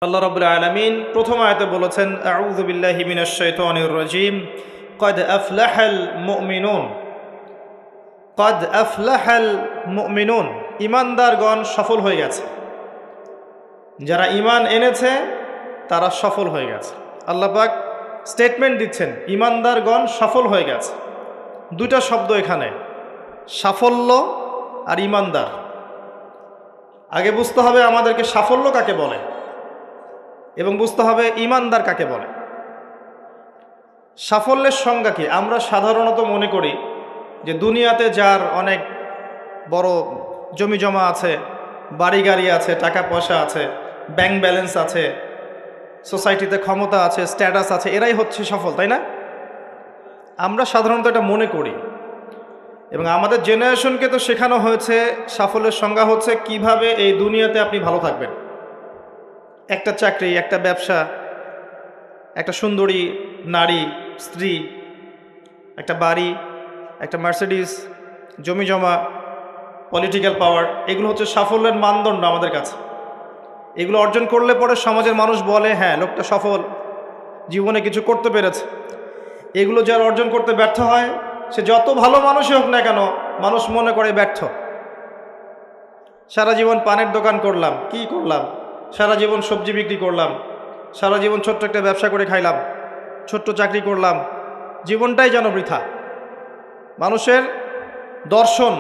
আল্লাহ রাব্বুল আলামিন প্রথম আয়াতে বলেছেন আউযু বিল্লাহি মিনাশ শাইতানির রাজীম ক্বাদ আফলাহাল মুমিনুন ক্বাদ আফলাহাল মুমিনুন ঈমানদারগণ সফল হয়ে গেছে। যারা ঈমান এনেছে তারা সফল হয়ে গেছে। আল্লাহ পাক স্টেটমেন্ট দিচ্ছেন ঈমানদারগণ সফল হয়ে গেছে। দুইটা শব্দ এখানে, সাফল্য আর ঈমানদার। আগে বুঝতে হবে আমাদেরকে সাফল্য কাকে বলে এবং বুঝতে হবে ঈমানদার কাকে বলে। সাফল্যের সংজ্ঞা কি? আমরা সাধারণত মনে করি যে দুনিয়াতে যার অনেক বড় জমি জমা আছে, বাড়ি গাড়ি আছে, টাকা পয়সা আছে, ব্যাংক ব্যালেন্স আছে, সোসাইটিতে ক্ষমতা আছে, স্ট্যাটাস আছে, এরাই হচ্ছে সফল, তাই না? আমরা সাধারণত এটা মনে করি এবং আমাদের জেনারেশনকে তো শেখানো হয়েছে সাফল্যের সংজ্ঞা হচ্ছে কিভাবে এই দুনিয়াতে আপনি ভালো থাকবেন। একটা চাকরি, একটা ব্যবসা, একটা সুন্দরী নারী, স্ত্রী, একটা বাড়ি, একটা মার্সিডিস, জমি জমা, পলিটিক্যাল পাওয়ার, এগুলো হচ্ছে সাফল্যের মানদণ্ড আমাদের কাছে। এগুলো অর্জন করলে পরে সমাজের মানুষ বলে হ্যাঁ লোকটা সফল, জীবনে কিছু করতে পেরেছে। এগুলো যারা অর্জন করতে ব্যর্থ হয়, সে যত ভালো মানুষই হোক না কেন, মানুষ মনে করে ব্যর্থ। সারা জীবন পানের দোকান করলাম, কি করলাম? সারা জীবন সবজি বিক্রি করলাম, সারা জীবন ছোট্ট একটা ব্যবসা করে খাইলাম, ছোট্ট চাকরি করলাম, জীবনটাই যেন বৃথা। মানুষের দর্শন,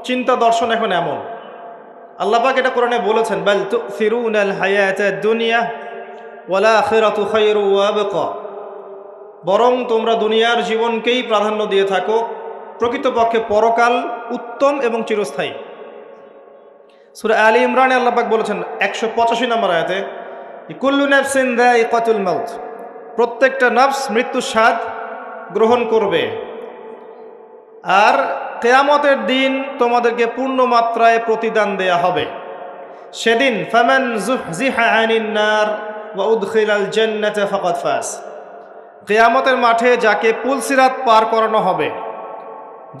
চিন্তা দর্শন এখন এমন। আল্লাহ পাক এটা কোরআনে বলেছেন, বাল তুসিরুনাল হায়াতাদ দুনিয়া ওয়াল আখিরাতু খায়রু ওয়া আবকা। বরং তোমরা দুনিয়ার জীবনকেই প্রাধান্য দিয়ে থাকো, প্রকৃতপক্ষে পরকাল উত্তম এবং চিরস্থায়ী। সূরা আলী ইমরানে আল্লাহ পাক বলেছেন 185 নম্বর আয়াতে, কুল্লু নাফসিন যায়িকাতুল মাউত, প্রত্যেকটা নফস মৃত্যুর স্বাদ গ্রহণ করবে। আর কিয়ামতের দিন তোমাদেরকে পূর্ণ মাত্রায় প্রতিদান দেয়া হবে। সেদিন ফামান যুহজিহা আনিন নার ওয়া উদখিলাল জান্নাতা ফাকাদ ফাজ। কিয়ামতের মাঠে যাকে পুলসিরাত পার করানো হবে,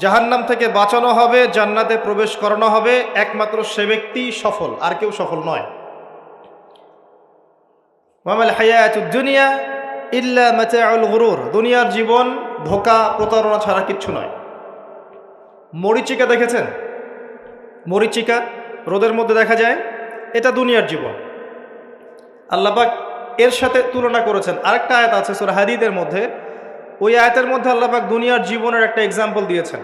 জাহান্নাম থেকে বাঁচানো হবে, জান্নাতে প্রবেশ করানো হবে, একমাত্র সে ব্যক্তি সফল, আর কেউ সফল নয়। ওয়ামাল হায়াতুদ দুনিয়া ইল্লা মাতাউল গুরুর, দুনিয়ার জীবন ধোঁকা প্রতারণা ছাড়া কিচ্ছু নয়। মরীচিকা দেখেছেন? মরীচিকা রোদের মধ্যে দেখা যায়, এটা দুনিয়ার জীবন। আল্লাহ পাক এর সাথে তুলনা করেছেন। আরেকটা আয়াত আছে সূরা হাদীদের মধ্যে, ওই আয়াতের মধ্যে আল্লাহ পাক দুনিয়ার জীবনের একটা এক্সাম্পল দিয়েছেন,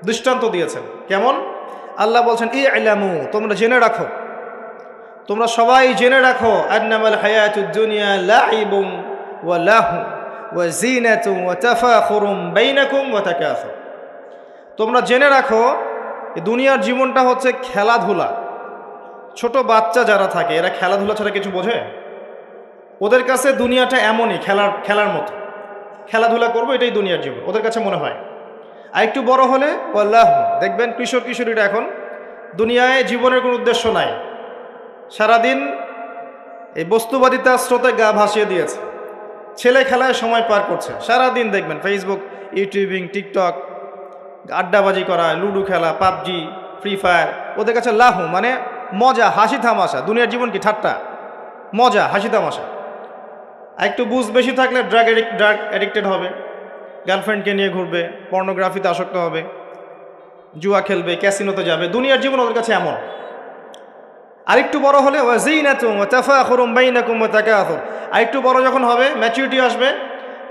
দৃষ্টান্ত দিয়েছেন। কেমন? আল্লাহ বলছেন ই'লামু, তোমরা জেনে রাখো, তোমরা সবাই জেনে রাখো, আন্নামাল হায়াতুদ দুনিয়া লাইবুন ওয়া লাহু ওয়া জিনাতুন ওয়া তাফাখুরুম বাইনাকুম ওয়া তাকাসুর। তোমরা জেনে রাখো দুনিয়ার জীবনটা হচ্ছে খেলাধুলা। ছোট বাচ্চা যারা থাকে এরা খেলাধুলা ছাড়া কিছু বোঝে? ওদের কাছে দুনিয়াটা এমনই, খেলার মতো। খেলাধুলা করবো, এটাই দুনিয়ার জীবন ওদের কাছে মনে হয়। আর একটু বড় হলে আল্লাহ, দেখবেন কিশোর কিশোরীরা এখন দুনিয়ায় জীবনের কোনো উদ্দেশ্য নাই, সারাদিন এই বস্তুবাদিতা স্রোতে গা ভাসিয়ে দিয়েছে, ছেলে খেলায় সময় পার করছে। সারাদিন দেখবেন ফেসবুক, ইউটিউবিং, টিকটক, আড্ডাবাজি করা, লুডো খেলা, পাবজি, ফ্রি ফায়ার। ওদের কাছে লাহু মানে মজা, হাসি তামাশা। দুনিয়ার জীবন কি? ঠাট্টা, মজা, হাসি তামাশা। আর একটু বুঝ বেশি থাকলে ড্রাগ অ্যাডিক্টেড হবে, গার্লফ্রেন্ডকে নিয়ে ঘুরবে, পর্নোগ্রাফিতে আসক্ত হবে, জুয়া খেলবে, ক্যাসিনোতে যাবে। দুনিয়ার জীবন ওদের কাছে এমন। আরেকটু বড় হলে ওয়াজিনাতুম ওয়া তাফাখুরুম বাইনাকুম ওয়া তাকাসুর। আরেকটু বড় যখন হবে, ম্যাচুরিটি আসবে,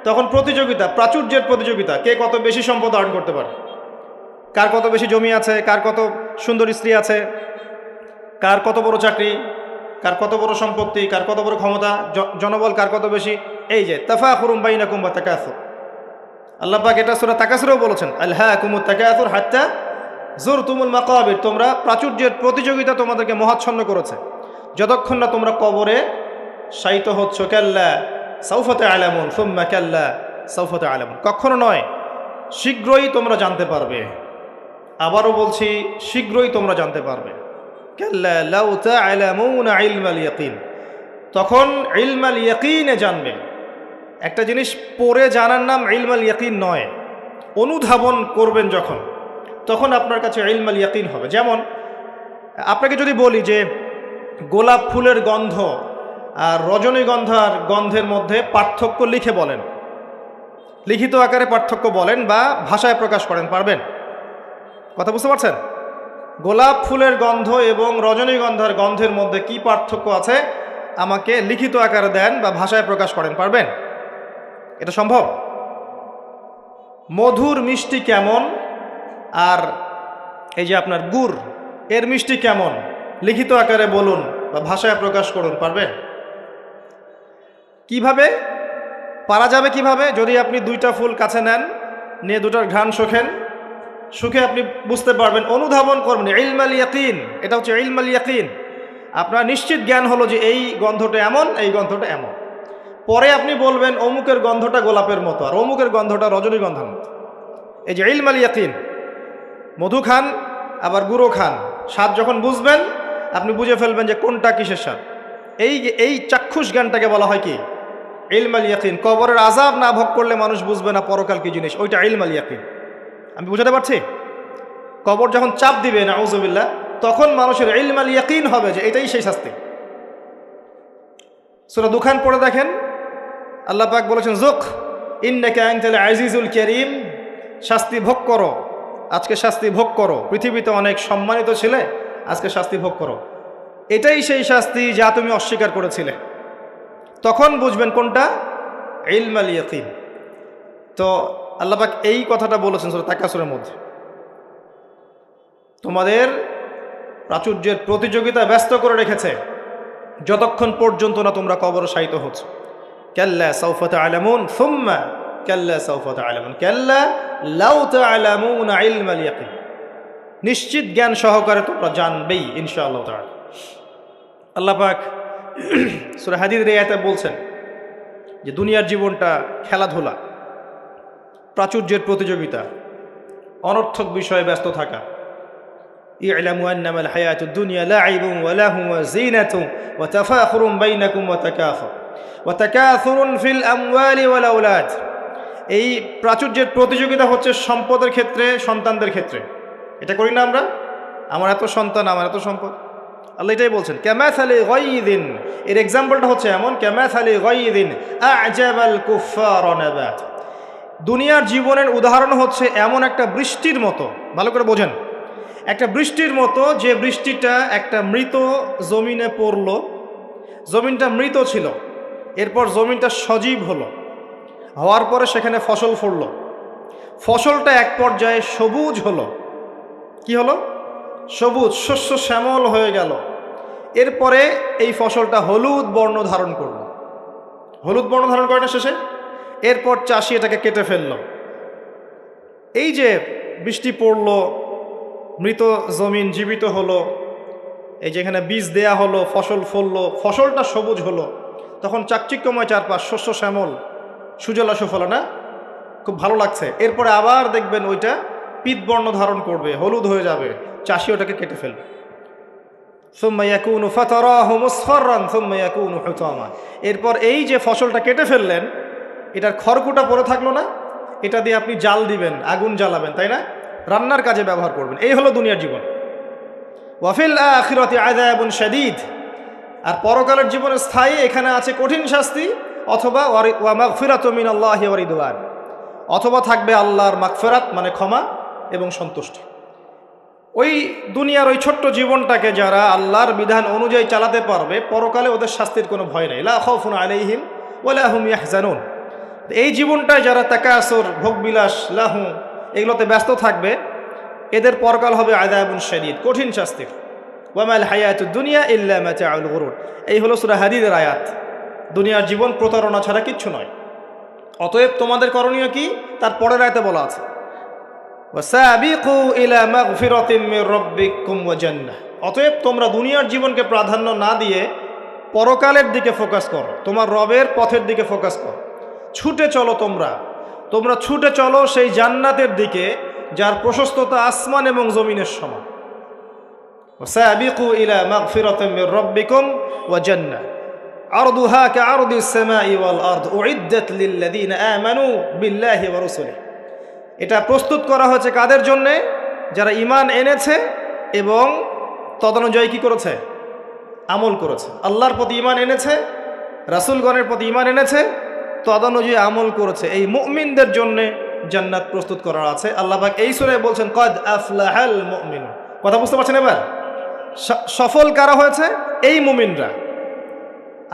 তখন প্রতিযোগিতা, প্রাচুর্যের প্রতিযোগিতা, কে কত বেশি সম্পদ অর্জন করতে পারে, কার কত বেশি জমি আছে, কার কত সুন্দর স্ত্রী আছে, কার কত বড় চাকরি, কার কত বড় সম্পত্তি, কার কত বড় ক্ষমতা, জনবল কার কত বেশি। এই যে তাফাখুরুম বাইনাকুম ওয়া তাকাসুর, আল্লাহ পাক এটা সূরা তাকাসুরেও বলেছেন, আলহাকুমুত তাকাসুর হাত্তা যুরতুমুল মাকাবির। তোমরা প্রাচুর্যের প্রতিযোগিতা তোমাদেরকে মোহাচ্ছন্ন করেছে যতক্ষণ না তোমরা কবরে শায়িত হচ্ছ। কাল্লা সাউফা তা'লামুন সুম্মা কাল্লা সাউফা তা'লামুন, কখনো নয়, শীঘ্রই তোমরা জানতে পারবে। আবারও বলছি, শীঘ্রই তোমরা জানতে পারবে। কাল্লা লাউ তা'লামুনা ইলমাল ইয়াকিন, তখন ইলমাল ইয়াকিনে জানবে। একটা জিনিস পড়ে জানার নাম ইলমাল ইয়াকিন নয়, অনুধাবন করবেন যখন, তখন আপনার কাছে ইলমাল ইয়াকিন হবে। যেমন আপনাকে যদি বলি যে গোলাপ ফুলের গন্ধ আর রজনীগন্ধার গন্ধের মধ্যে পার্থক্য লিখে বলেন, লিখিত আকারে পার্থক্য বলেন বা ভাষায় প্রকাশ করেন, পারবেন? কথা বুঝতে পারছেন? গোলাপ ফুলের গন্ধ এবং রজনীগন্ধার গন্ধের মধ্যে কি পার্থক্য আছে আমাকে লিখিত আকারে দেন বা ভাষায় প্রকাশ করেন, পারবেন? এটা সম্ভব? মধুর মিষ্টি কেমন আর এই যে আপনার গুড় এর মিষ্টি কেমন লিখিত আকারে বলুন বা ভাষায় প্রকাশ করুন, পারবেন? কিভাবে পারা যাবে? কিভাবে? যদি আপনি দুইটা ফুল কাছে নেন, নিয়ে দুটার ঘ্রাণ শোখেন, সুখে আপনি বুঝতে পারবেন, অনুধাবন করবেন। ইলমাল ইয়াকিন, এটা হচ্ছে ইলমাল ইয়াকিন। আপনার নিশ্চিত জ্ঞান হলো যে এই গন্ধটা এমন, এই গন্ধটা এমন। পরে আপনি বলবেন অমুকের গন্ধটা গোলাপের মতো আর অমুকের গন্ধটা রজনীগন্ধার মতো। এই যে ইলমাল ইয়াকিন, মধু খান আবার গুঁড়ো খান, স্বাদ যখন বুঝবেন আপনি বুঝে ফেলবেন যে কোনটা কিসের স্বাদ। এই চাক্ষুষ জ্ঞানটাকে বলা হয় কি? ইলমাল ইয়াকিন। কবরের আযাব না ভোগ করলে মানুষ বুঝবে না পরকাল কি জিনিস, ওইটা ইলমাল ইয়াকিন। আমি বুঝাতে পারছি? কবর যখন চাপ দিবে নাউযুবিল্লাহ, তখন মানুষের ইলমাল ইয়াকিন হবে যে এটাই সেই শাস্তি। সূরা দুখান পড়ে দেখেন, আল্লাহ পাক বলেছেন যুক ইন্নাকা আনতাল আজিজুল কারীম, শাস্তি ভোগ করো, আজকে শাস্তি ভোগ করো। পৃথিবীতে অনেক সম্মানিত ছিলে, আজকে শাস্তি ভোগ করো। এটাই সেই শাস্তি যা তুমি অস্বীকার করেছিলে। তখন বুঝবেন কোনটা ইলমাল ইয়াকিন। তো আল্লাহ পাক এই কথাটা বলেছেন সূরা তাকাসুরের মধ্যে। তোমাদের প্রাচুর্যের প্রতিযোগিতা ব্যস্ত করে রেখেছে যতক্ষণ পর্যন্ত না তোমরা কবরে শায়িত হচ্ছ। কাল্লা সাউফা তা'লামুন সুম্মা কাল্লা সাউফা তা'লামুন কাল্লা লাউ তা'লামুনা ইলমাল ইয়াকিন। নিশ্চিত জ্ঞান সহকারে তোমরা জানবেই ইনশাআল্লাহ তাআলা। আল্লাহ পাক সূরা হাদীদের আয়াতে বলছেন যে দুনিয়ার জীবনটা খেলাধুলা, প্রাচুর্যের প্রতিযোগিতা, অনর্থক বিষয়ে ব্যস্ত থাকা। ই'লামু আন্নামাল হায়াতুদ দুনিয়া লা'ibun ওয়া লাহু ওয়া যিনাতুন ওয়া তাফাখুরুন বাইনাকুম ওয়া তাকাথুরুন ফিল আমওয়ালি ওয়াল আওলাদ। এই প্রাচুর্যের প্রতিযোগিতা হচ্ছে সম্পদের ক্ষেত্রে, সন্তানদের ক্ষেত্রে। এটা করি না আমরা? আমার এত সন্তান, আমার এত সম্পদ। আল্লাহ এটাই বলছেন কামাসালি গায়যিন, এর এক্সাম্পলটা হচ্ছে এমন, কামাসালি গায়যিন আ'জাবাল কুফফার নাবাত। দুনিয়ার জীবনের উদাহরণ হচ্ছে এমন একটা বৃষ্টির মতো, ভালো করে বোঝেন, একটা বৃষ্টির মতো যে বৃষ্টিটা একটা মৃত জমিনে পড়লো, জমিনটা মৃত ছিল, এরপর জমিনটা সজীব হলো, হওয়ার পরে সেখানে ফসল ফলল, ফসলটা এক পর্যায়ে সবুজ হলো। কি হলো? সবুজ, শস্য শ্যামল হয়ে গেল। এরপরে এই ফসলটা হলুদ বর্ণ ধারণ করল। হলুদ বর্ণ ধারণ করে না শেষে? এরপর চাষি এটাকে কেটে ফেলল। এই যে বৃষ্টি পড়ল, মৃত জমিন জীবিত হলো, এই যেখানে বীজ দেয়া হলো, ফসল ফললো, ফসলটা সবুজ হলো, তখন চাকচিক্যময় চারপাশ, শস্য শ্যামল, সুজলা সুফলা, না? খুব ভালো লাগছে। এরপরে আবার দেখবেন ওইটা পিতবর্ণ ধারণ করবে, হলুদ হয়ে যাবে, চাষি ওটাকে কেটে ফেলবে। সুম্মা ইয়াকুনু ফাতারাহু মুসফাররান সুম্মা ইয়াকুনু হুতামা। এরপর এই যে ফসলটা কেটে ফেললেন, এটার খড়কুটা পড়ে থাকলো না, এটা দিয়ে আপনি জাল দিবেন, আগুন জ্বালাবেন, তাই না? রান্নার কাজে ব্যবহার করবেন। এই হলো দুনিয়ার জীবন। ওয়া ফিল আখিরাতি আযাবুন শাদীদ, আর পরকালের জীবনে স্থায়ী, এখানে আছে কঠিন শাস্তি, অথবা ওয়া মাগফিরাতুম মিনাল্লাহি ওয়া রিদওয়ান, অথবা থাকবে আল্লাহর মাগফিরাত মানে ক্ষমা এবং সন্তুষ্টি। ওই দুনিয়ার ওই ছোট্ট জীবনটাকে যারা আল্লাহর বিধান অনুযায়ী চালাতে পারবে, পরকালে ওদের শাস্তির কোনো ভয় নেই। লা খাউফুন আলাইহিম ওয়া লা হুম ইয়াহজানুন। এই জীবনটায় যারা তাকাসুর, ভোগবিলাস, লাহু এগুলোতে ব্যস্ত থাকবে, এদের পরকাল হবে আযাবুন শাদীদ, কঠিন শাস্তির। ওয়া মাল হায়াতুদ দুনিয়া ইল্লা মাতাউল গুরুর। এই হলো সূরা হাদীদের আয়াত। দুনিয়ার জীবন প্রতারণা ছাড়া কিচ্ছু নয়। অতএব তোমাদের করণীয় কি? তার পরের আয়াতে বলা আছে ওয়াসাবিকু ইলা মাগফিরাতিম মির রাব্বিকুম ওয়া জান্নাহ। অতএব তোমরা দুনিয়ার জীবনকে প্রাধান্য না দিয়ে পরকালের দিকে ফোকাস করো, তোমার রবের পথের দিকে ফোকাস করো। ছুটে চলো, তোমরা ছুটে চলো সেই জান্নাতের দিকে যার প্রশস্ততা আসমান এবং জমিনের সমান। ওয়াসাবিকু ইলা মাগফিরাতিম মির রাব্বিকুম ওয়া জান্নাহ আরদুহা কাআরদিস সামাই ওয়াল আরদ উইদ্দাত লিল্লাযিনা আমানু বিল্লাহি ওয়া রাসূলিহি। এটা প্রস্তুত করা হয়েছে কাদের জন্যে? যারা ঈমান এনেছে এবং তদনুযায়ী কি করেছে? আমল করেছে। আল্লাহর প্রতি ঈমান এনেছে রাসূলগণের প্রতি ঈমান এনেছে, তদনুযায়ী আমল করেছে, এই মুমিনদের জন্য জান্নাত প্রস্তুত করা আছে। আল্লাহ পাক এই সূরায় বলছেন কদ আফলাহাল মুমিনুন। কথা বুঝতে পারছেন এবার? সফল কারা হয়েছে? এই মুমিনরা।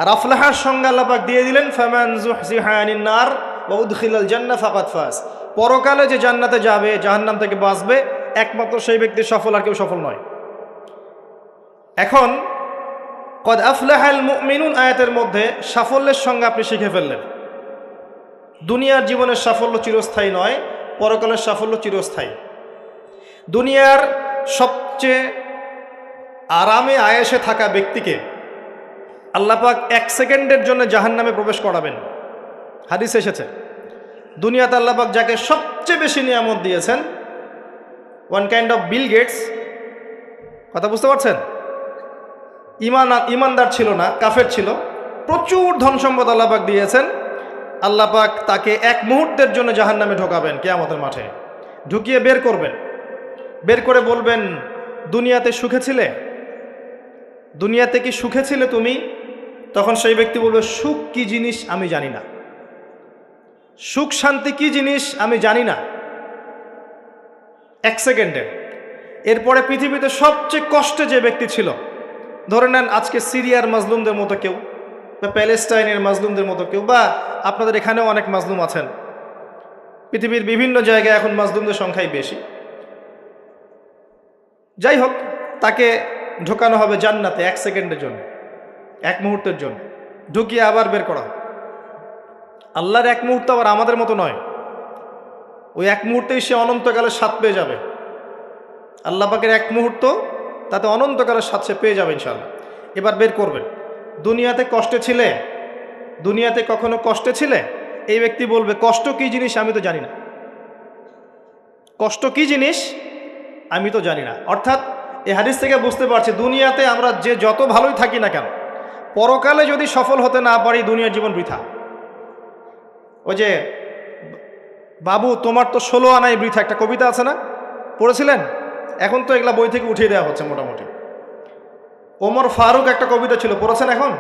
আর আফলাহার সংজ্ঞা আল্লাহ পাক দিয়ে দিলেন ফামান যুহজিহা আনিন নার ওয়া উদখিলাল জান্নাহ ফাকাদ ফাজ। পরকালে যে জান্নাতে যাবে, জাহান্নাম থেকে বাঁচবে, একমাত্র সেই ব্যক্তি সফল, আর কেউ সফল নয়। এখন কদ আফলাহাল মুমিনুন আয়াতের মধ্যে সাফল্যের সংজ্ঞা আপনি শিখে ফেললেন। দুনিয়ার জীবনের সাফল্য চিরস্থায়ী নয়, পরকালের সাফল্য চিরস্থায়ী। দুনিয়ার সবচেয়ে আরামে আয়েশে থাকা ব্যক্তিকে আল্লাহ পাক 1 সেকেন্ডের জন্য জাহান্নামে প্রবেশ করাবেন। হাদিস এসেছে, দুনিয়াতে আল্লাহ পাক যাকে সবচেয়ে বেশি নিয়ামত দিয়েছেন, one kind of Bill Gates. কথা বুঝতে পারছেন? ইমানদার ছিল না, কাফের ছিল, প্রচুর ধন সম্পদ আল্লাহ পাক দিয়েছেন। আল্লাহ পাক তাকে 1 মুহূর্তের জন্য জাহান্নামে ঢোকাবেন কিয়ামতের মাঠে, ঢুকিয়ে বের করবেন। বের করে বলবেন, দুনিয়াতে সুখে ছিলে? দুনিয়াতে কি সুখে ছিলে তুমি? তখন সেই ব্যক্তি বলবে, সুখ কি জিনিস আমি জানি না, সুখ শান্তি কি জিনিস আমি জানি না। 1 সেকেন্ডে। এরপরে পৃথিবীতে সবচেয়ে কষ্টে যে ব্যক্তি ছিল, ধরে নেন আজকে সিরিয়ার মাজলুমদের মতো কেউ, বা প্যালেস্টাইনের মাজলুমদের মতো কেউ, বা আপনাদের এখানেও অনেক মাজলুম আছেন, পৃথিবীর বিভিন্ন জায়গায় এখন মাজলুমদের সংখ্যাই বেশি। যাই হোক, তাকে ঢোকানো হবে জান্নাতে 1 সেকেন্ডের জন্য, 1 মুহূর্তের জন্য, ঢুকিয়ে আবার বের করা। আল্লাহর 1 মুহূর্ত আবার আমাদের মতো নয়, ওই 1 মুহূর্তেই সে অনন্তকালের স্বাদ পেয়ে যাবে। আল্লাহ পাকের 1 মুহূর্ত, তাতে অনন্তকালের স্বাদ সে পেয়ে যাবে ইনশাআল্লাহ। এবার বের করবেন, দুনিয়াতে কষ্টে ছিলে? দুনিয়াতে কখনো কষ্টে ছিলে? এই ব্যক্তি বলবে, কষ্ট কি জিনিস আমি তো জানি না, কষ্ট কি জিনিস আমি তো জানি না। অর্থাৎ এই হাদিস থেকে বুঝতে পারছি, দুনিয়াতে আমরা যে যত ভালোই থাকি না কেন, পরকালে যদি সফল হতে না পারি, দুনিয়ার জীবন বৃথা। ওই যে বাবু তোমার তো 16 আনাই বৃথা, একটা কবিতা আছে না, পড়েছিলেন? এখন তো এগুলা বই থেকে উঠিয়ে দেওয়া হচ্ছে মোটামুটি। ওমর ফারুক একটা কবিতা ছিল, পড়েছেন? এখন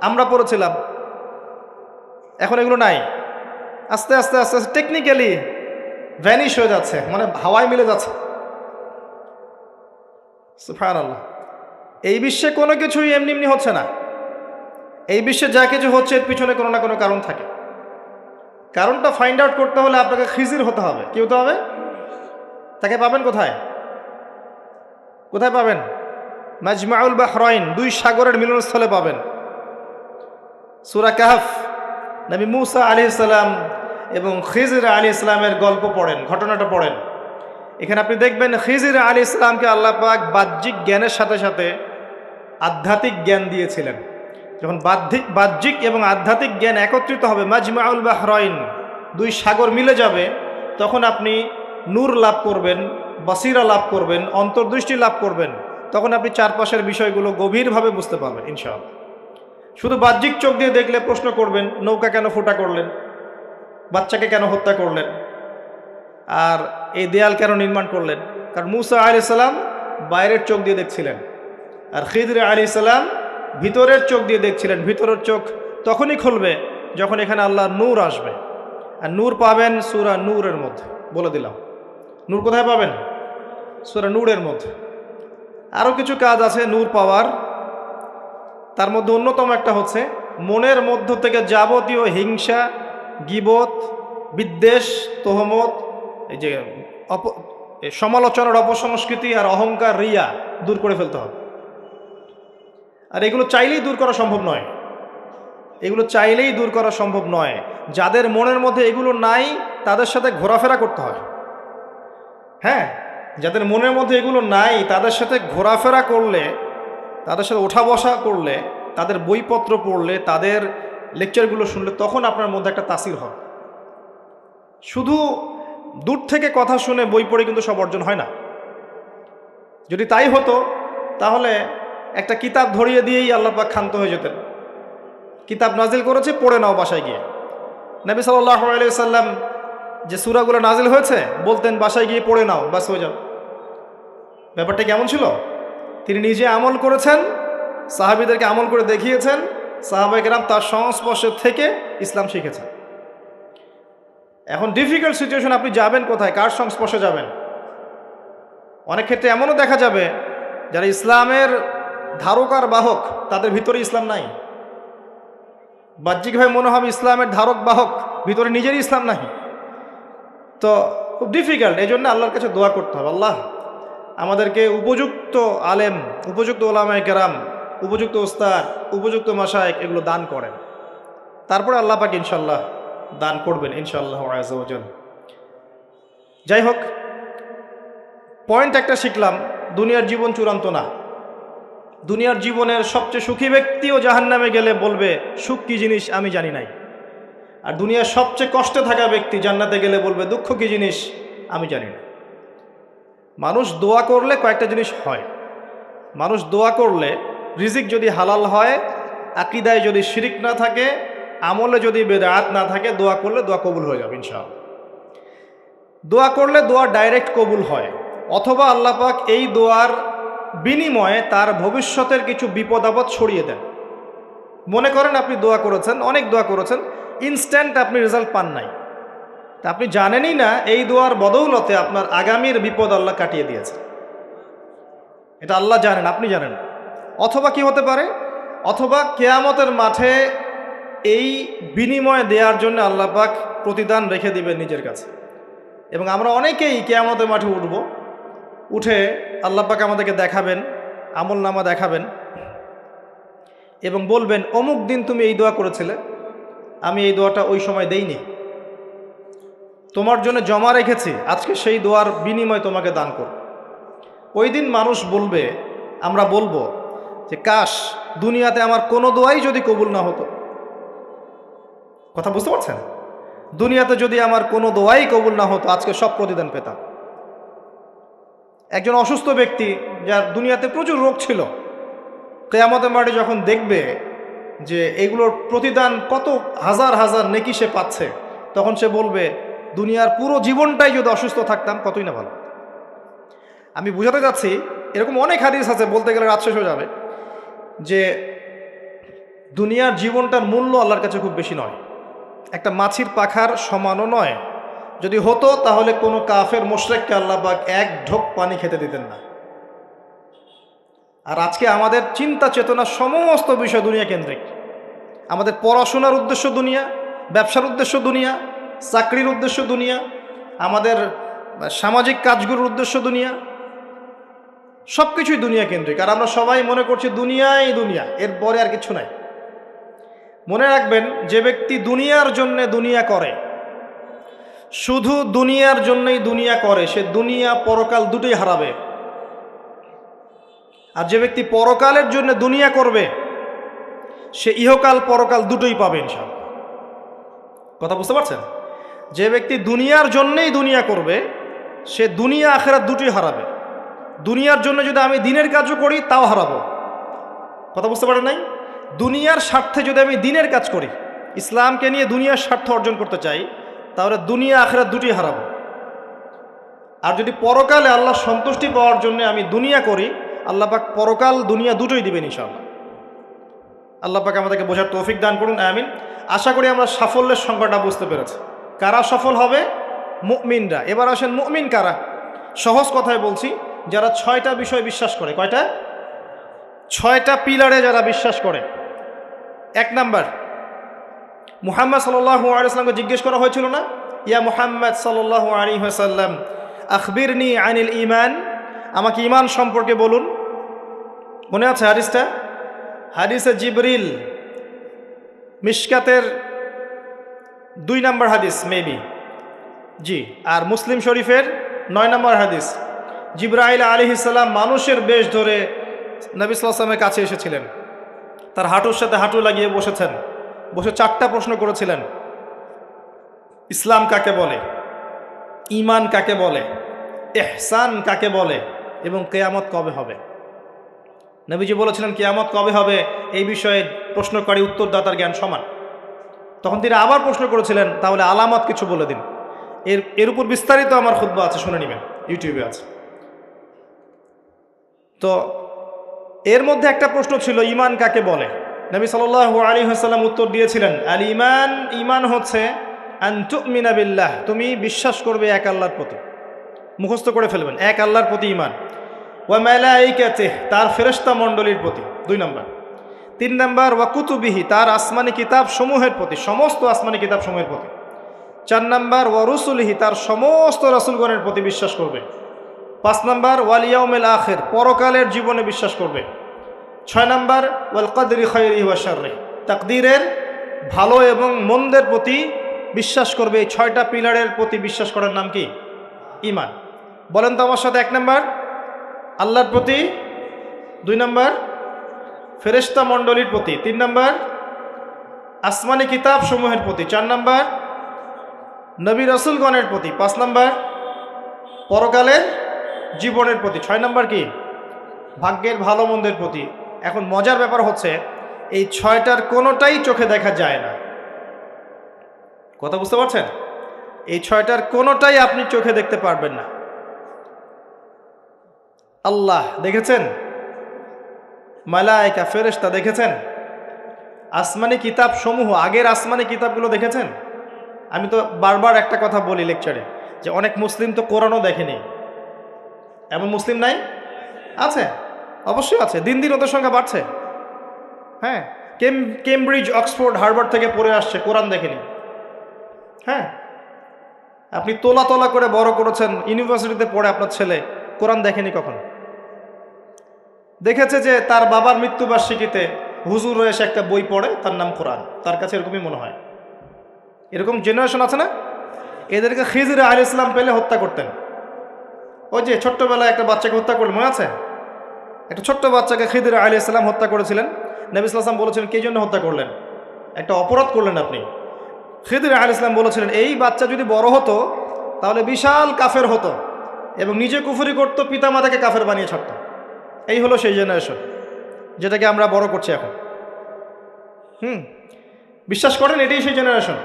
আমরা পড়েছিলাম, এখন এগুলো নাই। আস্তে আস্তে আস্তে আস্তে টেকনিক্যালি ভ্যানিশ হয়ে যাচ্ছে, মানে হাওয়ায় মিলে যাচ্ছে। সুবহানাল্লাহ। এই বিশ্বে কোনো কিছুই এমনি এমনি হচ্ছে না। এই বিশ্বে যা কিছু হচ্ছে এর পিছনে কোনো না কোনো কারণ থাকে। কারণটা ফাইন্ড আউট করতে হলে আপনাকে খিজির হতে হবে। কি হতে হবে? তাকে পাবেন কোথায়? কোথায় পাবেন? মাজমাউল বাহরাইন, 2 সাগরের মিলনস্থলে পাবেন। সূরা কাহফ, নবী মুসা আলাইহিস সালাম এবং খিজির আলাইহিস সালামের গল্প পড়েন, ঘটনাটা পড়েন। এখানে আপনি দেখবেন খিজির আলাইহিস সালামকে আল্লাহ পাক বাহ্যিক জ্ঞানের সাথে সাথে আধ্যাত্মিক জ্ঞান দিয়েছিলেন। যখন বাহ্যিক এবং আধ্যাত্মিক জ্ঞান একত্রিত হবে, মাজমাউল বাহরাইন, 2 সাগর মিলে যাবে, তখন আপনি নূর লাভ করবেন, বাসিরা লাভ করবেন, অন্তর্দৃষ্টি লাভ করবেন। তখন আপনি চারপাশের বিষয়গুলো গভীরভাবে বুঝতে পারবেন ইনশাআল্লাহ। শুধু বাহ্যিক চোখ দিয়ে দেখলে প্রশ্ন করবেন, নৌকা কেন ফুটা করলেন, বাচ্চাকে কেন হত্যা করলেন, আর এই দেয়াল কেন নির্মাণ করলেন? কারণ মুসা আলাইহিস সালাম বাইরের চোখ দিয়ে দেখছিলেন, আর খিদর আলাইহিস সালাম ভিতরের চোখ দিয়ে দেখছিলেন। ভিতরের চোখ তখনই খুলবে যখন এখানে আল্লাহর নূর আসবে। আর নূর পাবেন সূরা নূরের মধ্যে, বলে দিলাম। নূর কোথায় পাবেন? সূরা নূরের মধ্যে। আরও কিছু কাজ আছে নূর পাওয়ার, তার মধ্যে অন্যতম একটা হচ্ছে মনের মধ্য থেকে যাবতীয় হিংসা, গীবত, বিদ্বেষ, তোহমত, এই যে সমালোচনার অপসংস্কৃতি আর অহংকার, রিয়া দূর করে ফেলতে হবে। আর এগুলো চাইলেই দূর করা সম্ভব নয়, এগুলো চাইলেই দূর করা সম্ভব নয়। যাদের মনের মধ্যে এগুলো নাই তাদের সাথে ঘোরাফেরা করতে হয়। হ্যাঁ, যাদের মনের মধ্যে এগুলো নাই তাদের সাথে ঘোরাফেরা করলে, তাদের সাথে ওঠা বসা করলে, তাদের বইপত্র পড়লে, তাদের লেকচারগুলো শুনলে, তখন আপনার মধ্যে একটা তাসির হয়। শুধু দূর থেকে কথা শুনে বই পড়ে কিন্তু সব অর্জন হয় না। যদি তাই হতো তাহলে একটা কিতাব ধরিয়ে দিয়েই আল্লাহ পাক ক্ষান্ত হয়ে যেতেন। কিতাব নাজিল করেছে, পড়ে নাও বাসায় গিয়ে। নবী সাল্লাল্লাহু আলাইহি সাল্লাম যে সূরাগুলো নাজিল হয়েছে বলতেন, বাসায় গিয়ে পড়ে নাও, বাস হয়ে যাও। ব্যাপারটা কেমন ছিল? তিনি নিজে আমল করেছেন, সাহাবীদেরকে আমল করে দেখিয়েছেন, সাহাবায়ে কেরাম তার সংস্পর্শে থেকে ইসলাম শিখেছেন। এখন ডিফিকাল্ট সিচুয়েশন, আপনি যাবেন কোথায়, কার সংস্পর্শে যাবেন? অনেক ক্ষেত্রে এমনও দেখা যাবে যারা ইসলামের ধারক আর বাহক, তাদের ভিতরে ইসলাম নাই। বাহ্যিকভাবে মনে হবে ইসলামের ধারক বাহক, ভিতরে নিজেরই ইসলাম নাই। তো খুব ডিফিকাল্ট। এই জন্য আল্লাহর কাছে দোয়া করতে হবে, আল্লাহ আমাদেরকে উপযুক্ত আলেম, উপযুক্ত ওলামায়ে কেরাম, উপযুক্ত ওস্তাদ, উপযুক্ত মাশায়েখ এগুলো দান করেন। তারপরে আল্লাহ পাক ইনশাল্লাহ দান করবেন ইনশাআল্লাহ আযজা ওয়া জাল। যাই হোক, পয়েন্ট একটা শিখলাম, দুনিয়ার জীবন চূড়ান্ত না। দুনিয়ার জীবনের সবচেয়ে সুখী ব্যক্তিও জাহান্নামে গেলে বলবে সুখ কী জিনিস আমি জানি নাই। আর দুনিয়ার সবচেয়ে কষ্টে থাকা ব্যক্তি জান্নাতে গেলে বলবে দুঃখ কী জিনিস আমি জানি না। মানুষ দোয়া করলে কয়েকটা জিনিস হয়। মানুষ দোয়া করলে রিজিক যদি হালাল হয়, আকীদায় যদি শিরিক না থাকে, আমলে যদি বেদাত না থাকে, দোয়া করলে দোয়া কবুল হয়ে যাবে ইনশাআল্লাহ। দোয়া করলে দোয়া ডাইরেক্ট কবুল হয়, অথবা আল্লাহ পাক এই দোয়ার বিনিময়ে তার ভবিষ্যতের কিছু বিপদ আপদ ছড়িয়ে দেন। মনে করেন আপনি দোয়া করেছেন, অনেক দোয়া করেছেন, ইনস্ট্যান্ট আপনি রেজাল্ট পান নাই, তা আপনি জানেনই না এই দোয়ার বদৌলতে আপনার আগামীর বিপদ আল্লাহ কাটিয়ে দিয়েছে। এটা আল্লাহ জানেন, আপনি জানেন। অথবা কি হতে পারে, অথবা কিয়ামতের মাঠে এই বিনিময় দেওয়ার জন্য আল্লাহ পাক প্রতিদান রেখে দিবেন নিজের কাছে। এবং আমরা অনেকেই কিয়ামতের মাঠে উঠব, উঠে আল্লাহ পাক আমাদেরকে দেখাবেন, আমল নামা দেখাবেন এবং বলবেন অমুক দিন তুমি এই দোয়া করেছিলে, আমি এই দোয়াটা ওই সময় দেইনি, তোমার জন্য জমা রেখেছি, আজকে সেই দোয়ার বিনিময় তোমাকে দান করব। ওই দিন মানুষ বলবে, আমরা বলবো যে কাশ দুনিয়াতে আমার কোনো দোয়াই যদি কবুল না হতো। কথা বুঝতে পারছেন? দুনিয়াতে যদি আমার কোনো দোয়াই কবুল না হতো, আজকে সব প্রতিদান পেতাম। একজন অসুস্থ ব্যক্তি যার দুনিয়াতে প্রচুর রোগ ছিল, কিয়ামতের মাঠে যখন দেখবে যে এগুলোর প্রতিদান কত হাজার হাজার নেকি সে পাচ্ছে, তখন সে বলবে দুনিয়ার পুরো জীবনটাই যদি অসুস্থ থাকতাম কতই না ভালো। আমি বুঝাতে যাচ্ছি, এরকম অনেক হাদিস আছে, বলতে গেলে রাত শেষ হয়ে যাবে, যে দুনিয়ার জীবনটার মূল্য আল্লাহর কাছে খুব বেশি নয়, একটা মাছির পাখার সমানও নয়। যদি হতো তাহলে কোনো কাফের মুশরিককে আল্লাহ পাক এক ঢোক পানি খেতে দিতেন না। আর আজকে আমাদের চিন্তা চেতনা সমস্ত বিষয় দুনিয়া কেন্দ্রিক। আমাদের পড়াশোনার উদ্দেশ্য দুনিয়া, ব্যবসার উদ্দেশ্য দুনিয়া, চাকরির উদ্দেশ্য দুনিয়া, আমাদের সামাজিক কাজগুলোর উদ্দেশ্য দুনিয়া, সব কিছুই দুনিয়া কেন্দ্রিক। আর আমরা সবাই মনে করছি দুনিয়াই দুনিয়া, এরপরে আর কিছু নাই। মনে রাখবেন, যে ব্যক্তি দুনিয়ার জন্য দুনিয়া করে, শুধু দুনিয়ার জন্যই দুনিয়া করে, সে দুনিয়া পরকাল দুটোই হারাবে। আর যে ব্যক্তি পরকালের জন্য দুনিয়া করবে, সে ইহকাল পরকাল দুটোই পাবে ইনশাআল্লাহ। কথা বুঝতে পারছেন? যে ব্যক্তি দুনিয়ার জন্যই দুনিয়া করবে, সে দুনিয়া আখিরাত দুটোই হারাবে। দুনিয়ার জন্য যদি আমি দিনের কাজও করি তাও হারাবো। কথা বুঝতে পারেন নাই? দুনিয়ার স্বার্থে যদি আমি দিনের কাজ করি, ইসলামকে নিয়ে দুনিয়ার স্বার্থ অর্জন করতে চাই, তাহলে দুনিয়া আখিরাত দুটোই হারাবো। আর যদি পরকালে আল্লাহ সন্তুষ্টি পাওয়ার জন্য আমি দুনিয়া করি, আল্লাহ পাক পরকাল দুনিয়া দুটোই দিবেন ইনশাআল্লাহ। আল্লাহ পাক আমাদেরকে বোঝার তৌফিক দান করুন, আমিন। আশা করি আমরা সাফল্যের সংজ্ঞাটা বুঝতে পেরেছি। কারা সফল হবে? মুমিনরা। এবার আসেন, মুমিন কারা? সহজ কথায় বলছি, যারা 6টা বিষয় বিশ্বাস করে। কয়টা? 6টা পিলারে যারা বিশ্বাস করে। 1 নাম্বার, মুহাম্মদ সাল্লাল্লাহু আলাইহি ওয়াসাল্লামকে জিজ্ঞেস করা হয়েছিল না, ইয়া মুহাম্মদ সাল্লাল্লাহু আলাইহি ওয়াসাল্লাম আখবিরনি আনিল ঈমান, আমাকে ঈমান সম্পর্কে বলুন। মনে আছে হাদিসটা? হাদিসে জিবরিল, মিশকাতের 2 নম্বর হাদিস মেবি, জি। আর মুসলিম শরীফের 9 নম্বর হাদিস। জিবরাইল আলাইহিস সালাম মানুষের বেশ ধরে নবী সাল্লাল্লাহু আলাইহি ওয়াসাল্লামের কাছে এসেছিলেন, তার হাঁটুর সাথে হাঁটু লাগিয়ে বসেছেন, বসে 4টা প্রশ্ন করেছিলেন। ইসলাম কাকে বলে, ঈমান কাকে বলে, ইহসান কাকে বলে, এবং কিয়ামত কবে হবে। নবীজি বলেছিলেন কিয়ামত কবে হবে এই বিষয়ে প্রশ্নকারী উত্তরদাতার জ্ঞান সমান। তখন তিনি আবার প্রশ্ন করেছিলেন, তাহলে আলামত কিছু বলে দিন। এর উপর বিস্তারিত আমার খুতবা আছে, শুনে নেবেন, ইউটিউবে আছে। তো এর মধ্যে একটা প্রশ্ন ছিল ঈমান কাকে বলে। নবী সাল্লাল্লাহু আলাইহি ওয়াসাল্লাম উত্তর দিয়েছিলেন, আল ঈমান, ঈমান হচ্ছে আন তুমিনা বিল্লাহ, তুমি বিশ্বাস করবে এক আল্লাহর প্রতি, মুখস্থ করে ফেলবেন, এক আল্লাহর প্রতি ঈমান, ওয়া মালাইকাতিহি, তার ফেরেশতা মণ্ডলীর প্রতি 2 নম্বর, 3 নম্বর ওয়া কুতুবিহি, তার আসমানি কিতাব সমূহের প্রতি, সমস্ত আসমানি কিতাব সমূহের প্রতি, 4 নম্বর ওয়া রুসুলিহি, তার সমস্ত রাসূলগণের প্রতি বিশ্বাস করবে, 5 নম্বর ওয়াল ইয়াউমিল আখির, পরকালের জীবনে বিশ্বাস করবে, 6 নম্বর ওয়াল কদরি খায়রিহি ওয়া শাররিহি, তাকদীরের ভালো এবং মন্দের প্রতি বিশ্বাস করবে। এই 6টা পিলারের প্রতি বিশ্বাস করার নাম কি? ঈমান। বলেন তো আমার সাথে, 1 নম্বর আল্লাহর প্রতি, 2 নম্বর ফেরেশতা মণ্ডলীর প্রতি, 3 নম্বর আসমানি কিতাব সমূহের প্রতি, 4 নম্বর নবী রাসূলগণের প্রতি, 5 নম্বর পরকালের জীবনের প্রতি, 6 নম্বর কি? ভাগ্যের ভালো মন্দের প্রতি। এখন মজার ব্যাপার হচ্ছে এই 6টার কোনোটাই চোখে দেখা যায় না। কথা বুঝতে পারছেন? এই 6টার কোনোটাই আপনি চোখে দেখতে পারবেন না। আল্লাহ দেখেছেন, মালায়েকা ফেরেশতা দেখেছেন, আসমানি কিতাব সমূহ, আগের আসমানি কিতাবগুলো দেখেছেন। আমি তো বারবার একটা কথা বলি লেকচারে, যে অনেক মুসলিম তো কোরআনও দেখেনি। এমন মুসলিম নাই? আছে, অবশ্যই আছে, দিন দিন ওদের সংখ্যা বাড়ছে। হ্যাঁ, কেমব্রিজ, অক্সফোর্ড, হার্ভার্ড থেকে পড়ে আসছে, কোরআন দেখেনি। হ্যাঁ, আপনি তোলা তোলা করে বড় করেছেন, ইউনিভার্সিটিতে পড়ে আপনার ছেলে কোরআন দেখেনি কখনো। দেখেছে যে তার বাবার মৃত্যুবার্ষিকীতে হুজুর এসে একটা বই পড়ে, তার নাম কোরআন, তার কাছে এরকমই মনে হয়। এরকম জেনারেশন আছে না? এদেরকে খিজির আলাইহিস সালাম পেলে হত্যা করতেন। ওই যে ছোট্টবেলায় একটা বাচ্চাকে হত্যা করলেন, মনে আছে? একটা ছোট্ট বাচ্চাকে খিজির আলাইহিস সালাম হত্যা করেছিলেন। নবী সাল্লাল্লাহু আলাইহি ওয়াসাল্লাম বলেছিলেন, কে জন্য হত্যা করলেন? একটা অপরাধ করলেন আপনি। খিজির আলাইহিস সালাম বলেছিলেন, এই বাচ্চা যদি বড় হতো তাহলে বিশাল কাফের হতো এবং নিজে কুফরি করতো, পিতামাতাকে কাফের বানিয়ে ছাড়তো। এই হলো সেই জেনারেশন যেটাকে আমরা বড় করছি এখন। বিশ্বাস করেন এটাই সেই জেনারেশন।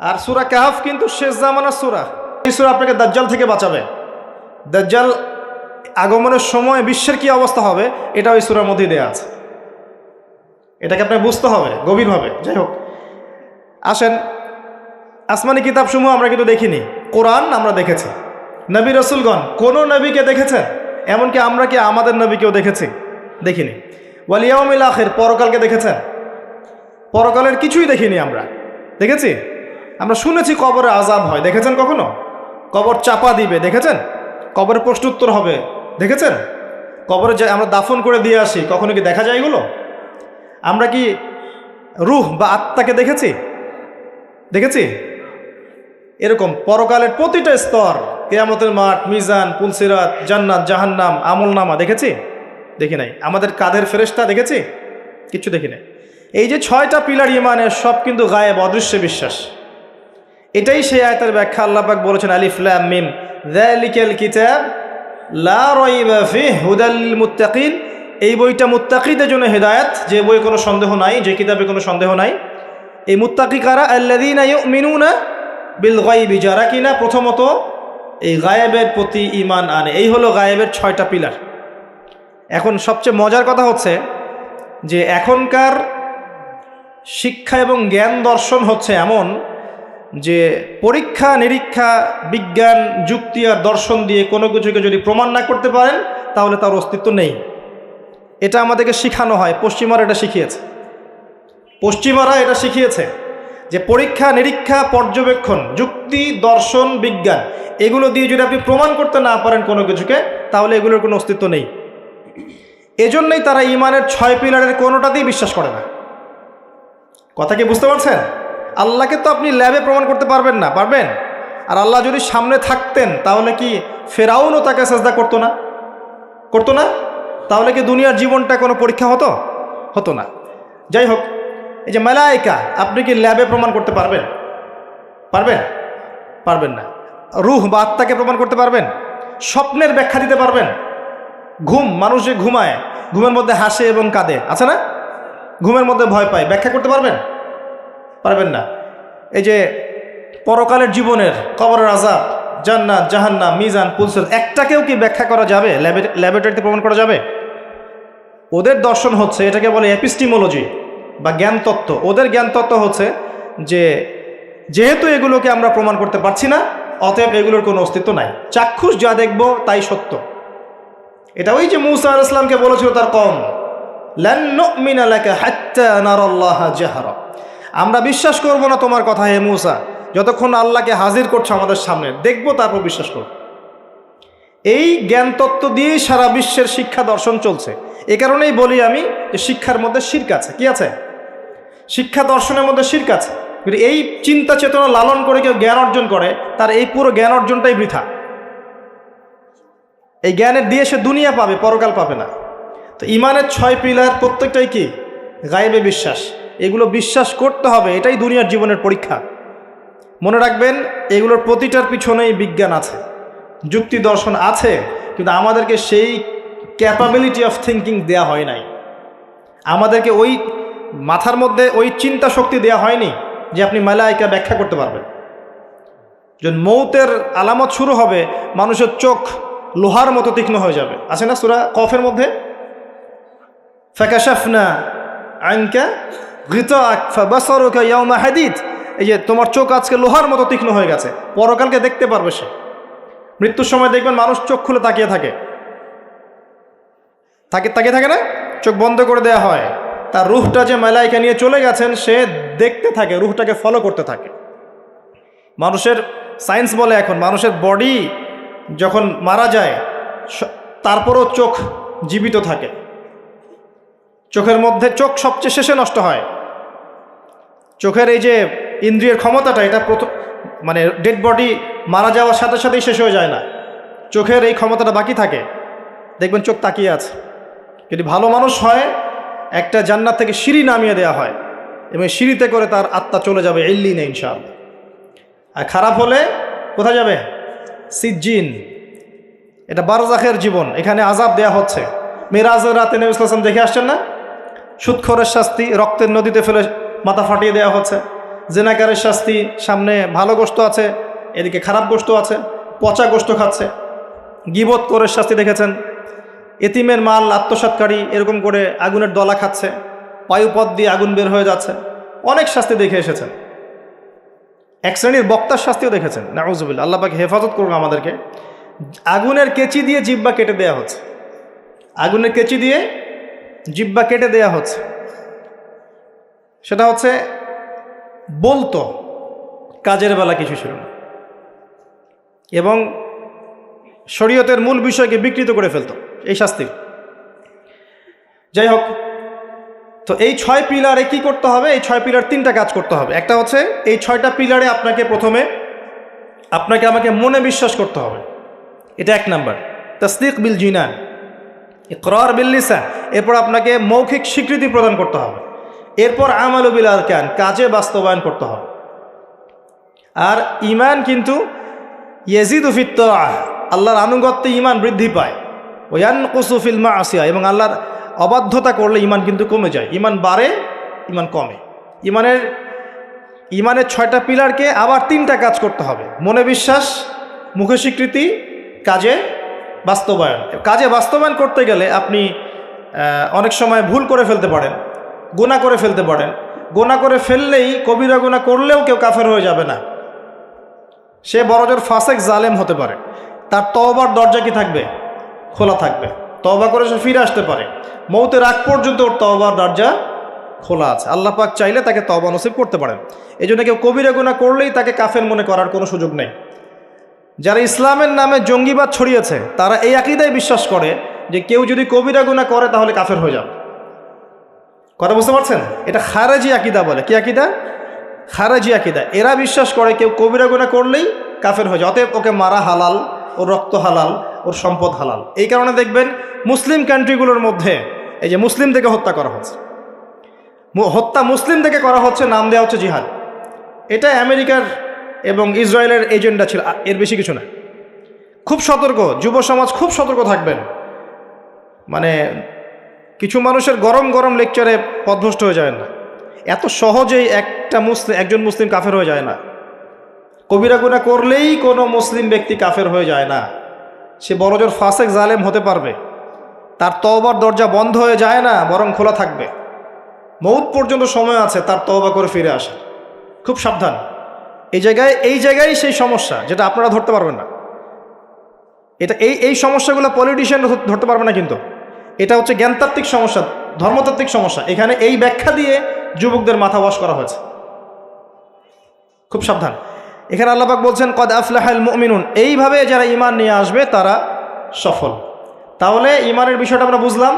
আর সূরা কাহফ কিন্তু শেষ জামানার সূরা। এই সূরা আপনাকে দাজ্জাল থেকে বাঁচাবে। দাজ্জাল আগমনের সময় বিশ্বের কি অবস্থা হবে এটা ওই সূরার মধ্যেই দেয়া আছে। এটাকে আপনাকে বুঝতে হবে গভীরভাবে। যাই হোক, আসেন, আসমানি কিতাবসমূহ আমরা কিন্তু দেখিনি, কোরআন আমরা দেখেছি। নবী রাসূলগণ কোন নবীকে দেখেছেন? এমনকি আমরা কি আমাদের নবীকেও দেখেছি? দেখিনি। ওয়াল ইয়াউমিল আখির, পরকালকে দেখেছেন? পরকালের কিছুই দেখিনি আমরা। দেখেছি? আমরা শুনেছি কবরে আযাব হয়, দেখেছেন কখনো? কবর চাপা দিবে, দেখেছেন? কবরে প্রশ্নোত্তর হবে, দেখেছেন? কবরে যে আমরা দাফন করে দিয়ে আসি, কখনো কি দেখা যায় এগুলো? আমরা কি রূহ বা আত্মাকে দেখেছি? দেখেছি? এরকম পরকালের প্রতিটা স্তর, কিয়ামতের মাঠ, মিজান, পুলসিরাত, জান্নাত, জাহান্নাম, আমলনামা দেখেছি? দেখি নাই। আমাদের কাঁধের ফেরেশতা দেখেছি? কিচ্ছু দেখি নাই। এই যে 6টা পিলার ঈমানের, সব কিন্তু গায়েব, অদৃশ্য বিশ্বাস। এটাই সেই আয়াতের ব্যাখ্যা। আল্লাহ পাক বলেছেন, আলিফ লাম মিম যালিকাল কিতাব লা রাইবা ফিহি হুদাল লিল মুত্তাকিন, এই বইটা মুত্তাকিদের জন্য হেদায়েত, যে বই কোনো সন্দেহ নাই, যে কিতাবে কোনো সন্দেহ নাই। এই মুত্তাকি কারা? আল্লাযীনা ইউমিনুনা বিল গায়বি, যারা কিনা প্রথমত এই গায়েবের প্রতি ঈমান আনে। এই হলো গায়েবের 6টা পিলার। এখন সবচেয়ে মজার কথা হচ্ছে যে এখনকার শিক্ষা এবং জ্ঞান দর্শন হচ্ছে এমন যে পরীক্ষা নিরীক্ষা, বিজ্ঞান, যুক্তি আর দর্শন দিয়ে কোনো কিছুকে যদি প্রমাণ না করতে পারেন তাহলে তার অস্তিত্ব নেই। এটা আমাদেরকে শেখানো হয়, পশ্চিমারা এটা শিখিয়েছে। পশ্চিমারা এটা শিখিয়েছে যে পরীক্ষা নিরীক্ষা, পর্যবেক্ষণ, যুক্তি, দর্শন, বিজ্ঞান, এগুলো দিয়ে যদি আপনি প্রমাণ করতে না পারেন কোনো কিছুকে, তাহলে এগুলোর কোনো অস্তিত্ব নেই। এজন্যই তারা ঈমানের 6 পিলারের কোনোটাতেই বিশ্বাস করে না। কথা কি বুঝতে পারছেন? আল্লাহকে তো আপনি ল্যাবে প্রমাণ করতে পারবেন না, পারবেন? আর আল্লাহ যদি সামনে থাকতেন তাহলে কি ফেরাউনও তাকে সাজদা করতো না? করতো না? তাহলে কি দুনিয়ার জীবনটা কোনো পরীক্ষা হতো? হতো না। যাই হোক, এই যে মালায়েকা, আপনি কি ল্যাবে প্রমাণ করতে পারবেন? পারবেন? পারবেন না। রূহ বা আত্মাকে প্রমাণ করতে পারবেন? স্বপ্নের ব্যাখ্যা দিতে পারবেন? ঘুম, মানুষ যে ঘুমায়, ঘুমের মধ্যে হাসে এবং কাঁদে, আছে না? ঘুমের মধ্যে ভয় পায়, ব্যাখ্যা করতে পারবেন? পারবেন না। এই যে পরকালের জীবনের, কবরের আযাব, জান্নাত, জাহান্নাম, মিজান, পুলসিরাত, একটাকেও কি ব্যাখ্যা করা যাবে? ল্যাবরেটরিতে প্রমাণ করা যাবে? ওদের দর্শন হচ্ছে, এটাকে বলে এপিস্টিমোলজি বা জ্ঞান তত্ত্ব। ওদের জ্ঞান তত্ত্ব হচ্ছে যে যেহেতু এগুলোকে আমরা প্রমাণ করতে পারছি না, অতএব এগুলোর কোনো অস্তিত্ব নাই, চাক্ষুষ যা দেখব তাই সত্য। এটা ওই যে মূসা আলাইহিস সালামকে বলেছিল তার কওম, লান নুমিনা লাকা হাত্তা নারাল্লাহা জাহরা, আমরা বিশ্বাস করব না তোমার কথা হে মূসা, যতক্ষণ আল্লাহকে হাজির করছো আমাদের সামনে, দেখব তারপর বিশ্বাস করব। এই জ্ঞান তত্ত্ব দিয়েই সারা বিশ্বের শিক্ষা দর্শন চলছে। এ কারণেই বলি আমি যে শিক্ষার মধ্যে শিরক আছে। কি আছে? শিক্ষা দর্শনের মধ্যে শিরক আছে। কিন্তু এই চিন্তা চেতনা লালন করে কেউ জ্ঞান অর্জন করে, তার এই পুরো জ্ঞান অর্জনটাই বৃথা। এই জ্ঞানের দিয়ে সে দুনিয়া পাবে, পরকাল পাবে না। তো ইমানের 6 পিলার প্রত্যেকটাই কি? গায়েবে বিশ্বাস। এগুলো বিশ্বাস করতে হবে, এটাই দুনিয়ার জীবনের পরীক্ষা। মনে রাখবেন, এগুলোর প্রতিটার পিছনেই বিজ্ঞান আছে, যুক্তি দর্শন আছে, কিন্তু আমাদেরকে সেই ক্যাপাবিলিটি অফ থিঙ্কিং দেয়া হয় নাই। আমাদেরকে ওই মাথার মধ্যে ওই চিন্তা শক্তি দেয়া হয়নি যে আপনি মালায়েকা ব্যাখ্যা করতে পারবেন। যখন মৌতের আলামত শুরু হবে, মানুষের চোখ লোহার মতো তীক্ষ্ণ হয়ে যাবে। আছে না সূরা কফের মধ্যে, ফাকাশাফনা আনকা গিতাআক ফাবাসারুকা ইয়াওমা হাদিদ, এই যে তোমার চোখ আজকে লোহার মতো তীক্ষ্ণ হয়ে গেছে, পরকালকে দেখতে পারবে সে। মৃত্যুর সময় দেখবেন মানুষ চোখ খুলে তাকিয়ে থাকে না, চোখ বন্ধ করে দেয়া হয়। তার রূহটা যে মালায়েকা নিয়ে চলে গেছেন, সে দেখতে থাকে, রূহটাকে ফলো করতে থাকে। মানুষের সায়েন্স বলে এখন মানুষের বডি যখন মারা যায় তারপরও চোখ জীবিত থাকে। চোখের মধ্যে চোখ সবচেয়ে শেষে নষ্ট হয়। চোখের এই যে ইন্দ্রিয়ের ক্ষমতাটা, এটা মানে ডেড বডি মারা যাওয়ার সাথে সাথেই শেষ হয়ে যায় না, চোখের এই ক্ষমতাটা বাকি থাকে। দেখবেন চোখ তাকিয়ে আছে। যদি ভালো মানুষ হয়, একটা জান্নাত থেকে সিঁড়ি নামিয়ে দেওয়া হয় এবং সিঁড়িতে করে তার আত্মা চলে যাবে ইল্লিনে ইনশাআল্লাহ। আর খারাপ হলে কোথায় যাবে? সিজ্জিন। এটা বারজাখের জীবন, এখানে আযাব দেয়া হচ্ছে। মেরাজের রাতে নবী সাল্লাল্লাহু আলাইহি ওয়াসাল্লাম দেখে আসছেন না? সুদখোরের শাস্তি রক্তের নদীতে ফেলে মাথা ফাটিয়ে দেওয়া হচ্ছে। জেনাকারের শাস্তি, সামনে ভালো গোশত আছে, এদিকে খারাপ গোশত আছে, পচা গোশত খাচ্ছে। গীবত করে শাস্তি দেখেছেন, এতিমের মাল আত্মসাৎকারী এরকম করে আগুনের দলা খাচ্ছে, বায়ুপথ দিয়ে আগুন বের হয়ে যাচ্ছে। অনেক শাস্তি দেখে এসেছেন। এক শ্রেণীর বক্তার শাস্তিও দেখেছেন, নাউজুবিল্লাহ, আল্লাহ পাক হেফাজত করুন আমাদেরকে। আগুনের কেচি দিয়ে জিহ্বা কেটে দেয়া হচ্ছে, আগুনের কেচি দিয়ে জিহ্বা কেটে দেয়া হচ্ছে। সেটা হচ্ছে বলতো, কাজের বেলা কিছু ছিল না, এবং শরীয়তের মূল বিষয়কে বিকৃত করে ফেলতো এই শাস্তি। যাই হোক, তো এই 6 পিলারে কি করতে হবে? এই 6 পিলার 3টা কাজ করতে হবে। একটা হচ্ছে এই 6টা পিলারে আপনাকে প্রথমে আমাকে মনে বিশ্বাস করতে হবে, এটা 1 নাম্বার। তাসদিক বিল জিনান, ইকরার বিল লিসান। এরপর আপনাকে মৌখিক স্বীকৃতি প্রদান করতে হবে। এরপর আমালু বিল আরকান, কাজে বাস্তবায়ন করতে হবে। আর ঈমান কিন্তু ইয়াজিদু ফিত তাআহ, আল্লাহর আনুগত্যে ঈমান বৃদ্ধি পায়। ওয়া ইয়ানকুসু ফিল মাআসিয়া, এবং আল্লাহর অবাধ্যতা করলে ঈমান কিন্তু কমে যায়। ঈমান বাড়ে, ঈমান কমে। ঈমানের 6টা পিলারকে আবার 3টা কাজ করতে হবে: মনে বিশ্বাস, মুখে স্বীকৃতি, কাজে বাস্তবায়ন। কাজে বাস্তবায়ন করতে গেলে আপনি অনেক সময় ভুল করে ফেলতে পারেন, গুনাহ করে ফেলতে পারেন। গুনাহ করে ফেললেই, কবিরা গুনাহ করলেও কেউ কাফের হয়ে যাবে না, সে বড়জোর ফাসেক জালেম হতে পারে। তার তওবার দরজা কি থাকবে? খোলা থাকবে। তওবা করে সে ফিরে আসতে পারে। মৌতের আগ পর্যন্ত ওর তওবার দরজা খোলা আছে। আল্লাহ পাক চাইলে তাকে তওবা নসিব করতে পারেন। এই জন্য কেউ কবিরা গুনাহ করলেই তাকে কাফের মনে করার কোনো সুযোগ নেই। যারা ইসলামের নামে জঙ্গিবাদ ছড়িয়েছে, তারা এই আকীদায় বিশ্বাস করে যে কেউ যদি কবিরা গুনাহ করে তাহলে কাফের হয়ে যাবে। কথা বুঝতে পারছেন? এটা খারেজি আকীদা বলে। কি আকীদা? খারেজি আকীদা। এরা বিশ্বাস করে কেউ কবিরা গুনাহ করলেই কাফের হয়ে যায়, অতএব ওকে মারা হালাল, ওর রক্ত হালাল, ওর সম্পদ হালাল। এই কারণে দেখবেন মুসলিম কান্ট্রিগুলোর মধ্যে এই যে মুসলিম থেকে হত্যা করা হচ্ছে, হত্যা মুসলিম থেকে করা হচ্ছে, নাম দেওয়া হচ্ছে জিহাদ। এটা আমেরিকার এবং ইসরায়েলের এজেন্ডা ছিল, এর বেশি কিছু না। খুব সতর্ক, যুব সমাজ খুব সতর্ক থাকবেন। মানে কিছু মানুষের গরম গরম লেকচারে পথভ্রষ্ট হয়ে যায় না। এত সহজেই একজন মুসলিম কাফের হয়ে যায় না। কবিরা গুনাহ করলেই কোনো মুসলিম ব্যক্তি কাফের হয়ে যায় না। সে বড়জোর ফাসেক জালেম হতে পারবে, তার তওবার দরজা বন্ধ হয়ে যায় না, বরং খোলা থাকবে। মৌত পর্যন্ত সময় আছে তার তওবা করে ফিরে আসে। খুব সাবধান। এই জায়গায় সেই সমস্যা যেটা আপনারা ধরতে পারবেন না। এটা এই সমস্যাগুলো পলিটিশিয়ান ধরতে পারবে না, কিন্তু এটা হচ্ছে জ্ঞানতাত্ত্বিক সমস্যা, ধর্মতাত্ত্বিক সমস্যা। এখানে এই ব্যাখ্যা দিয়ে যুবকদের মাথা ওয়াশ করা হয়েছে। খুব সাবধান। এখানে আল্লাহ পাক বলছেন কদ আফলাহাল মুমিনুন, এইভাবে যারা ঈমান নিয়ে আসবে তারা সফল। তাহলে ঈমানের বিষয়টা আমরা বুঝলাম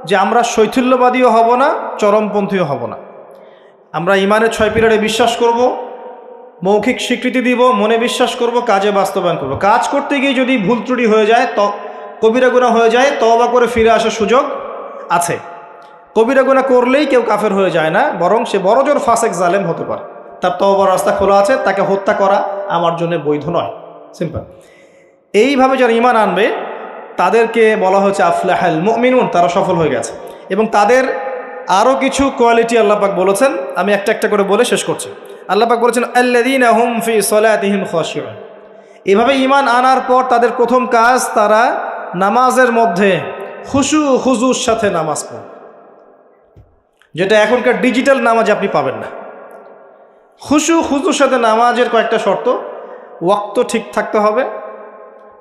যে আমরা শৈথিল্যবাদীও হব না, চরমপন্থীও হব না। আমরা ঈমানের 6 পিলারে বিশ্বাস করব, মৌখিক স্বীকৃতি দিব, মনে বিশ্বাস করব, কাজে বাস্তবায়ন করব। কাজ করতে গিয়ে যদি ভুল ত্রুটি হয়ে যায়, কবিরা গুনাহ হয়ে যায়, তওবা করে ফিরে আসার সুযোগ আছে। কবিরা গুনাহ করলেই কেউ কাফের হয়ে যায় না, বরং সে বড়জোর ফাসেক জালেম হতে পারে। তার তওবার রাস্তা খোলা আছে, তাকে হত্যা করা আমার জন্য বৈধ নয়। সিম্পল। এইভাবে যারা ঈমান আনবে তাদেরকে বলা হচ্ছে আফলাহাল মুমিনুন, তারা সফল হয়ে গেছে। এবং তাদের আরও কিছু কোয়ালিটি আল্লাহ পাক বলেছেন, আমি একটা একটা করে বলে শেষ করছি। আল্লাহ পাক বলেছেন আল্লাযীনা হুম ফি সলাতিহিম খাশিউন। এভাবে ঈমান আনার পর তাদের প্রথম কাজ, তারা নামাজের মধ্যে খুশু খুজুর সাথে নামাজ পড়ে, যেটা এখনকার ডিজিটাল নামাজে আপনি পাবেন না। খুশু খুজুর সাথে নামাজের কয়েকটা শর্ত: ওয়াক্ত ঠিক থাকতে হবে,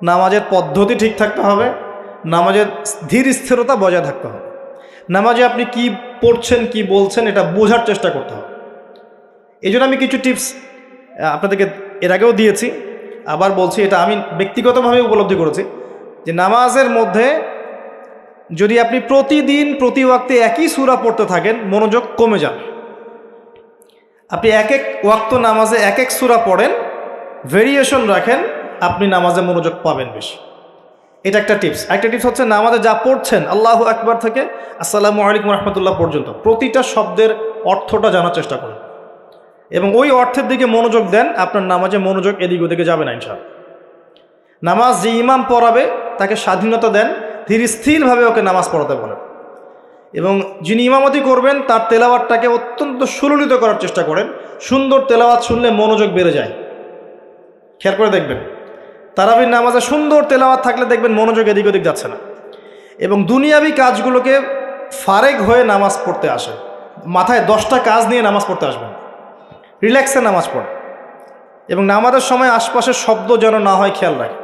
নামাজের পদ্ধতি ঠিক থাকতে হবে, নামাজের ধীর স্থিরতা বজায় থাকতে হবে, নামাজে আপনি কি পড়ছেন কি বলছেন এটা বোঝার চেষ্টা করতে হবে। এই জন্য আমি কিছু টিপস আপনাদেরকে এর আগেও দিয়েছি, আবার বলছি, এটা আমি ব্যক্তিগতভাবে উপলব্ধি করেছি যে নামাজের মধ্যে যদি আপনি প্রতিদিন প্রতি ওয়াক্তে একই সূরা পড়তে থাকেন, মনোযোগ কমে যাবে। আপনি এক এক ওয়াক্ত নামাজে এক এক সূরা পড়েন, ভেরিয়েশন রাখেন, আপনি নামাজে মনোযোগ পাবেন বেশি। এটা একটা টিপস। একটা টিপস হচ্ছে নামাজে যা পড়ছেন আল্লাহু আকবার থেকে আসসালামু আলাইকুম রাহমাতুল্লাহ পর্যন্ত প্রতিটা শব্দের অর্থটা জানার চেষ্টা করেন এবং ওই অর্থের দিকে মনোযোগ দেন। আপনার নামাজে মনোযোগ এদিক ওদিকে যাবে না ইনশাআল্লাহ। নামাজ যে ইমাম পড়াবে তাকে স্বাধীনতা দেন, ধীর স্থিরভাবে ওকে নামাজ পড়াতে বলেন এবং যিনি ইমামতি করবেন তার তেলাওয়াতটাকে অত্যন্ত সুললিত করার চেষ্টা করেন। সুন্দর তেলাওয়াত শুনলে মনোযোগ বেড়ে যায়। খেয়াল করে দেখবেন, তারাবির নামাজে সুন্দর তেলাওয়াত থাকলে দেখবেন মনোযোগ এদিক ওদিক যাচ্ছে না এবং দুনিয়াবি কাজগুলোকে ফারেক হয়ে নামাজ পড়তে আসে। মাথায় 10টা কাজ নিয়ে নামাজ পড়তে আসবেন, রিল্যাক্সে নামাজ পড়েন এবং নামাজের সময় আশপাশের শব্দ যেন না হয় খেয়াল রাখেন।